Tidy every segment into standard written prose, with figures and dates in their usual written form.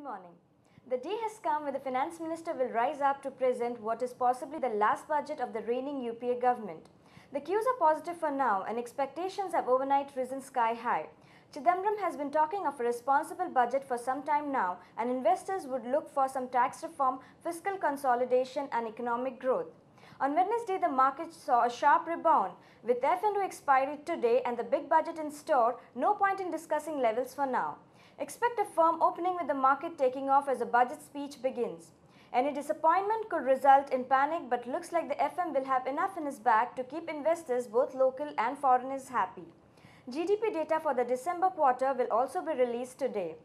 morning. The day has come when the Finance Minister will rise up to present what is possibly the last budget of the reigning UPA government. The cues are positive for now and expectations have overnight risen sky high. Chidambaram has been talking of a responsible budget for some time now, and investors would look for some tax reform, fiscal consolidation and economic growth. On Wednesday, the market saw a sharp rebound. With F&O expiry today and the big budget in store, no point in discussing levels for now. Expect a firm opening with the market taking off as the budget speech begins. Any disappointment could result in panic, but looks like the FM will have enough in his bag to keep investors, both local and foreigners, happy. GDP data for the December quarter will also be released today.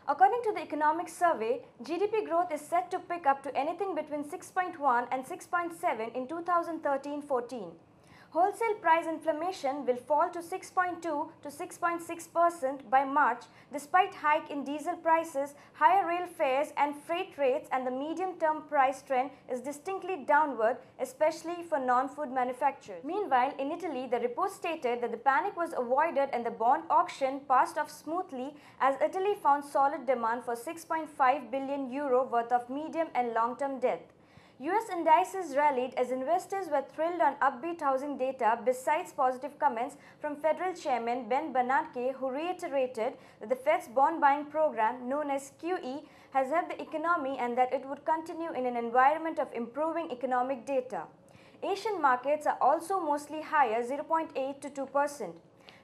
According to the economic survey, GDP growth is set to pick up to anything between 6.1 and 6.7 in 2013-14. Wholesale price inflation will fall to 6.2 to 6.6% by March, despite hike in diesel prices, higher rail fares and freight rates, and the medium-term price trend is distinctly downward, especially for non-food manufacturers. Meanwhile, in Italy, the report stated that the panic was avoided and the bond auction passed off smoothly as Italy found solid demand for €6.5 billion worth of medium and long-term debt. US indices rallied as investors were thrilled on upbeat housing data, besides positive comments from Federal Chairman Ben Bernanke, who reiterated that the Fed's bond buying program, known as QE, has helped the economy and that it would continue in an environment of improving economic data. Asian markets are also mostly higher, 0.8 to 2%.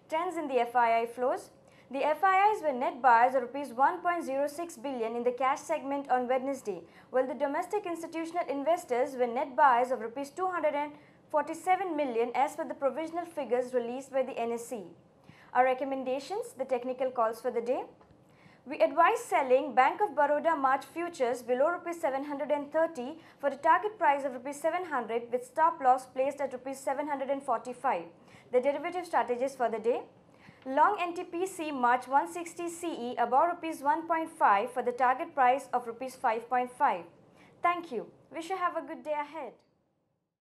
Trends in the FII flows. The FIIs were net buyers of Rs 1.06 billion in the cash segment on Wednesday, while the domestic institutional investors were net buyers of Rs 247 million as per the provisional figures released by the NSE. Our recommendations, the technical calls for the day. We advise selling Bank of Baroda March futures below Rs 730 for a target price of Rs 700 with stop loss placed at Rs 745. The derivative strategies for the day. Long NTPC March 160 CE above Rs 1.5 for the target price of Rs 5.5. Thank you. Wish you have a good day ahead.